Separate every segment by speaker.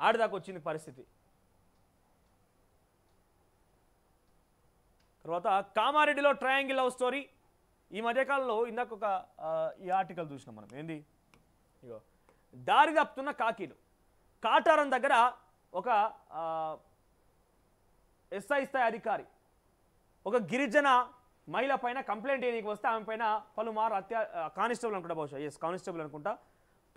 Speaker 1: ఆడదాకా వచ్చింది పరిస్థితి. తర్వాత కామారెడ్డిలో ట్రయాంగిల్ లవ్ స్టోరీ. ఈ మధ్యకాలంలో ఇందాక ఒక ఈ ఆర్టికల్ చూసినాం మనం. ఏంది ఇగో, దారి తప్పుతున్న కాకీలు. కాటారం దగ్గర ఒక ఎస్ఐ స్థాయి అధికారి ఒక గిరిజన మహిళ పైన కంప్లైంట్ చేయడానికి వస్తే ఆమె పైన పలుమారు కానిస్టేబుల్ అనుకుంటా, బహుశా కానిస్టేబుల్ అనుకుంటా,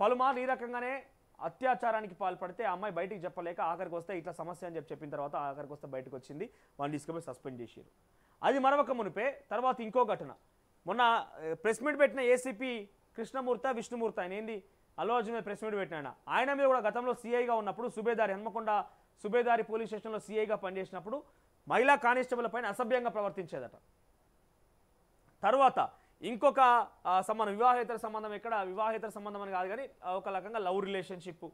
Speaker 1: పలుమార్లు ఈ రకంగానే అత్యాచారానికి పాల్పడితే ఆ అమ్మాయి బయటికి చెప్పలేక ఆఖరికి వస్తే ఇట్లా సమస్య అని చెప్పిన తర్వాత ఆఖరికి వస్తే బయటకు వచ్చింది. వాళ్ళు తీసుకుపోయి సస్పెండ్ చేశారు. అది మరొక మునిపే. తర్వాత ఇంకో ఘటన, మొన్న ప్రెస్ మీట్ పెట్టిన ఏసీపీ కృష్ణమూర్తి విష్ణుమూర్తి, ఆయన ఏంది అల్లు అర్జున్ మీద ప్రెస్ మీట్ పెట్టిన ఆయన మీద కూడా గతంలో సీఐగా ఉన్నప్పుడు సుబేదారి హన్మకొండ సుబేదారి పోలీస్ స్టేషన్లో సీఐగా పనిచేసినప్పుడు మహిళా కానిస్టేబుల్ పైన అసభ్యంగా ప్రవర్తించేదట. తర్వాత ఇంకొక సంబంధం, వివాహేతర సంబంధం, ఎక్కడ వివాహేతర సంబంధం అని కాదు కానీ ఒక రకంగా లవ్ రిలేషన్షిప్,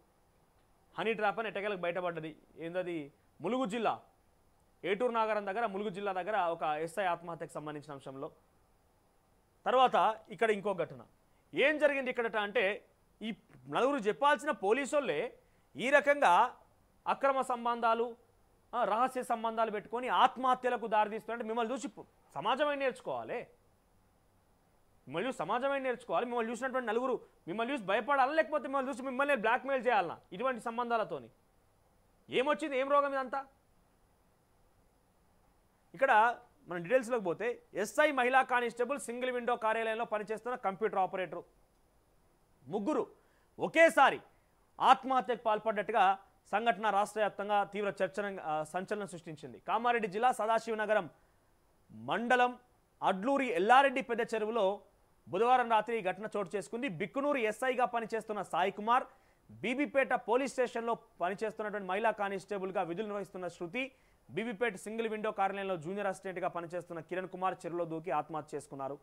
Speaker 1: హనీ ట్రాప్ అని ఎట్టకేలకు బయటపడ్డది. ఏందది ములుగు జిల్లా ఏటూరు నాగరం దగ్గర, ములుగు జిల్లా దగ్గర ఒక ఎస్ఐ ఆత్మహత్యకు సంబంధించిన అంశంలో. తర్వాత ఇక్కడ ఇంకో ఘటన ఏం జరిగింది ఇక్కడట అంటే, ఈ నలుగురు చెప్పాల్సిన పోలీసులే ఈ రకంగా అక్రమ సంబంధాలు రహస్య సంబంధాలు పెట్టుకొని ఆత్మహత్యలకు దారితీస్తుంటే మిమ్మల్ని చూసి సమాజమే నేర్చుకోవాలి. మిమ్మల్ని చూసి సమాజమే నేర్చుకోవాలి. మిమ్మల్ని చూసినటువంటి నలుగురు మిమ్మల్ని చూసి భయపడాలా, లేకపోతే మిమ్మల్ని చూసి మిమ్మల్ని బ్లాక్మెయిల్ చేయాలన్నా ఇటువంటి సంబంధాలతోని? ఏమొచ్చింది, ఏం రోగం ఇదంతా? ఇక్కడ మనం డీటెయిల్స్లోకి పోతే, ఎస్ఐ మహిళా కానిస్టేబుల్ సింగిల్ విండో కార్యాలయంలో పనిచేస్తున్న కంప్యూటర్ ఆపరేటర్ ముగ్గురు ఒకేసారి ఆత్మహత్యకు పాల్పడ్డట్టుగా సంఘటన రాష్ట్ర వ్యాప్తంగా తీవ్ర సంచలనం సృష్టించింది. కామారెడ్డి జిల్లా సదాశివనగరం మండలం అడ్లూరి ఎల్లారెడ్డి పెద్ద చెరువులో బుధవారం రాత్రి ఈ ఘటన చోటు చేసుకుంది. బిక్కునూరు ఎస్ఐగా పనిచేస్తున్న సాయి కుమార్, బీబీపేట పోలీస్ స్టేషన్లో పనిచేస్తున్నటువంటి మహిళా కానిస్టేబుల్గా విధులు నిర్వహిస్తున్న శృతి, బీబీపేట సింగిల్ విండో కార్యాలయంలో జూనియర్ అసిస్టెంట్గా పనిచేస్తున్న కిరణ్ కుమార్ చెరువులో దూకి ఆత్మహత్య చేసుకున్నారు.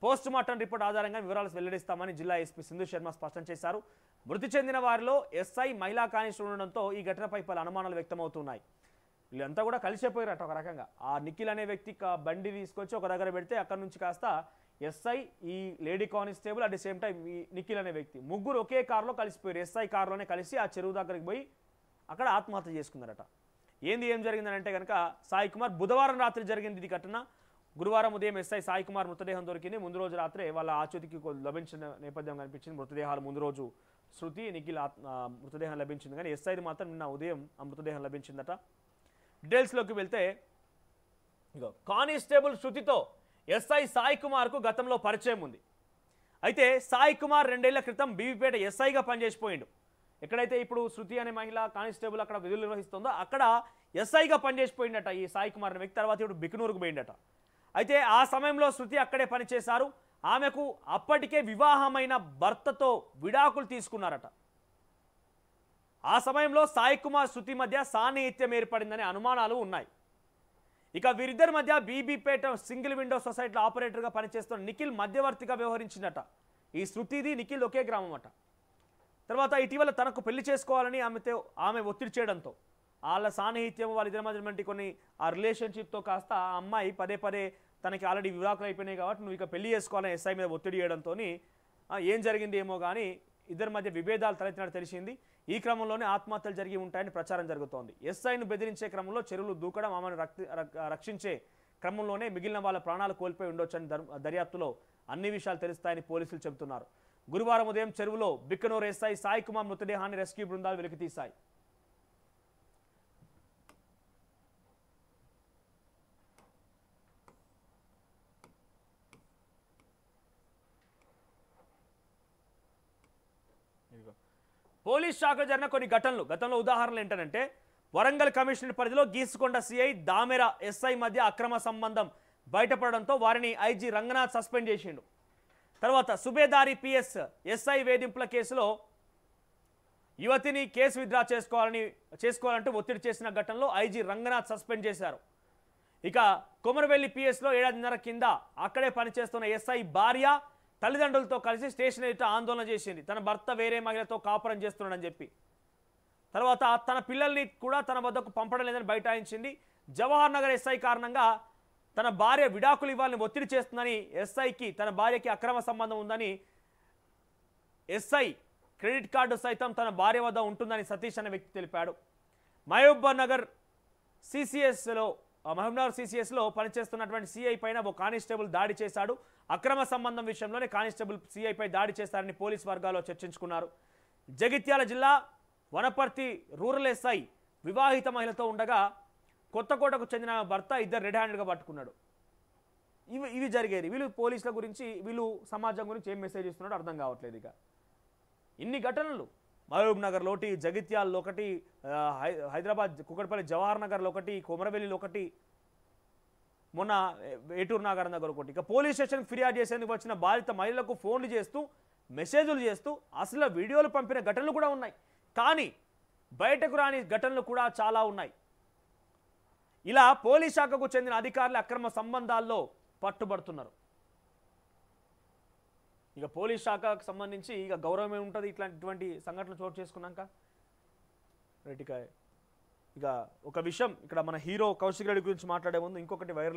Speaker 1: పోస్ట్ మార్టం రిపోర్ట్ ఆధారంగా వివరాలు వెల్లడిస్తామని జిల్లా ఎస్పీ సింధు శర్మ స్పష్టం చేశారు. మృతి చెందిన వారిలో ఎస్ఐ మహిళా కానిస్టేబుల్ ఉండడంతో ఈ ఘటనపై పలు అనుమానాలు వ్యక్తమవుతున్నాయి. వీళ్ళంతా కూడా కలిసిపోయారట ఒక రకంగా. ఆ నిఖిల్ అనే వ్యక్తి బండి తీసుకొచ్చి ఒక దగ్గర పెడితే అక్కడ నుంచి కాస్త ఎస్ఐ, ఈ lady constable, at the same time ఈ నిఖిల్ అనే వ్యక్తి ముగ్గురు ఒకే కారులో కలిసిపోయారు. ఎస్ఐ కారులోనే కలిసి ఆ చెరువు దగ్గరికి పోయి అక్కడ ఆత్మహత్య చేసుకున్నారట. ఏం జరిగిందని అంటే కనుక, సాయి కుమార్ బుధవారం రాత్రి జరిగింది ఇది ఘటన. గురువారం ఉదయం ఎస్ఐ సాయి కుమార్ మృతదేహం దొరికింది. ముందు రోజు రాత్రే వాళ్ళ ఆచూతికి లభించిన నేపథ్యం కనిపించింది. మృతదేహాలు ముందు రోజు శృతి, నిఖిల్ మృతదేహం లభించింది, కానీ ఎస్ఐది మాత్రం నిన్న ఉదయం ఆ మృతదేహం లభించిందట. డీటెయిల్స్లోకి వెళ్తే, కానిస్టేబుల్ శృతితో ఎస్ఐ సాయి కుమార్కు గతంలో పరిచయం ఉంది. అయితే సాయి కుమార్ 2 ఏళ్ల క్రితం బీబీపేట ఎస్ఐగా పనిచేసిపోయిండు. ఎక్కడైతే ఇప్పుడు శృతి అనే మహిళ కానిస్టేబుల్ అక్కడ విధులు నిర్వహిస్తుందో అక్కడ ఎస్ఐగా పనిచేసిపోయిందట ఈ సాయి కుమార్ అనే వ్యక్తి. తర్వాత ఇప్పుడు బిక్కునూరుకు పోయిందట. అయితే ఆ సమయంలో శృతి అక్కడే పనిచేశారు. ఆమెకు అప్పటికే వివాహమైన భర్తతో విడాకులు తీసుకున్నారట. ఆ సమయంలో సాయి కుమార్ శృతి మధ్య సాన్నిహిత్యం ఏర్పడిందనే అనుమానాలు ఉన్నాయి. ఇక వీరిద్దరి మధ్య బీబీపేట సింగిల్ విండో సొసైటీలో ఆపరేటర్గా పనిచేస్తున్న నిఖిల్ మధ్యవర్తిగా వ్యవహరించిందట. ఈ శృతిది నిఖిల్ ఒకే గ్రామం అట. తర్వాత ఇటీవల తనకు పెళ్లి చేసుకోవాలని ఆమె ఒత్తిడి చేయడంతో వాళ్ళ సాన్నిహిత్యం, వాళ్ళిద్దరి మధ్య కొన్ని ఆ రిలేషన్షిప్తో కాస్త ఆ అమ్మాయి పదే తనకి ఆల్రెడీ వివాహాలు అయిపోయినాయి కాబట్టి నువ్వు ఇక పెళ్లి చేసుకోవాలని ఎస్ఐ మీద ఒత్తిడి చేయడంతో ఏం జరిగింది ఏమో కానీ ఇద్దరి మధ్య విభేదాలు తలెత్తినట్టు తెలిసింది. ఈ క్రమంలోనే ఆత్మహత్యలు జరిగి ఉంటాయని ప్రచారం జరుగుతోంది. ఎస్ఐను బెదిరించే క్రమంలో చెరువులు దూకడం, ఆమెను రక్షించే క్రమంలోనే మిగిలిన వాళ్ళ ప్రాణాలు కోల్పోయి ఉండొచ్చని దర్యాప్తులో అన్ని విషయాలు తెలుస్తాయని పోలీసులు చెబుతున్నారు. గురువారం ఉదయం చెరువులో బిక్కనూరు ఎస్ఐ సాయి కుమార్ మృతదేహాన్ని రెస్క్యూ బృందాలు వెలికితీశాయి. పోలీస్ శాఖలో జరిగిన కొన్ని గతంలో ఉదాహరణలు ఏంటంటే, వరంగల్ కమిషనర్ పరిధిలో గీసుకొండ సిఐ దామెర ఎస్ఐ మధ్య అక్రమ సంబంధం బయటపడడంతో వారిని ఐజీ రంగనాథ్ సస్పెండ్ చేసిండు. తర్వాత సుబేదారి పిఎస్ ఎస్ఐ వేధింపుల కేసులో యువతిని కేసు విత్డ్రా చేసుకోవాలంటూ ఒత్తిడి చేసిన ఘటనలో ఐజీ రంగనాథ్ సస్పెండ్ చేశారు. ఇక కొమరవెల్లి పిఎస్లో 1.5 ఏళ్ల కింద అక్కడే పనిచేస్తున్న ఎస్ఐ భార్య తల్లిదండ్రులతో కలిసి స్టేషన్ ఎదుట ఆందోళన చేసింది. తన భర్త వేరే మహిళతో కాపురం చేస్తున్నాడని చెప్పి. తర్వాత తన పిల్లల్ని కూడా తన వద్దకు పంపడం లేదని బైఠాయించింది. జవహర్ నగర్ ఎస్ఐ కారణంగా తన భార్య విడాకులు ఇవ్వాలని ఒత్తిడి చేస్తుందని, ఎస్ఐకి తన భార్యకి అక్రమ సంబంధం ఉందని ఎస్ఐ క్రెడిట్ కార్డు సైతం తన భార్య వద్ద ఉంటుందని సతీష్ అనే వ్యక్తి తెలిపాడు. మహబూబ్ నగర్ సిసిఎస్లో పనిచేస్తున్నటువంటి సిఐ పైన ఓ కానిస్టేబుల్ దాడి చేశాడు. అక్రమ సంబంధం విషయంలోనే కానిస్టేబుల్ సిఐపై దాడి చేశారని పోలీస్ వర్గాల్లో చర్చించుకున్నారు. జగిత్యాల జిల్లా వనపర్తి రూరల్ ఎస్ఐ వివాహిత మహిళతో ఉండగా కొత్తకోటకు చెందిన భర్త ఇద్దరు రెడ్ హ్యాండెడ్గా పట్టుకున్నాడు. ఇవి జరిగేది. వీళ్ళు పోలీసుల గురించి, వీళ్ళు సమాజం గురించి ఏం మెసేజ్ ఇస్తున్నాడో అర్థం కావట్లేదు. ఇక ఇన్ని ఘటనలు మహబూబ్ నగర్లో ఒకటి, జగిత్యాలలో ఒకటి, హైదరాబాద్ కుకట్పల్లి జవహర్ నగర్లో ఒకటి, కొమరవెల్లిలో ఒకటి, మొన్న ఏటూరు నాగర్ నగర్ ఒకటి. ఇక పోలీస్ స్టేషన్కి ఫిర్యాదు చేసేందుకు వచ్చిన బాధిత మహిళలకు ఫోన్లు చేస్తూ, మెసేజ్లు చేస్తూ అసలు వీడియోలు పంపిన ఘటనలు కూడా ఉన్నాయి. కానీ బయటకు రాని ఘటనలు కూడా చాలా ఉన్నాయి. ఇలా పోలీస్ శాఖకు చెందిన అధికారులు అక్రమ సంబంధాల్లో పట్టుబడుతున్నారు. ఇక పోలీస్ శాఖకు సంబంధించి ఇక గౌరవం ఏముంటుంది ఇట్లాంటి సంఘటనలు చోటు చేసుకున్నాక. రైట్, ఇక ఒక విషయం ఇక్కడ మన హీరో కౌశిక్ రెడ్డి గురించి మాట్లాడే ముందు ఇంకొకటి వైరల్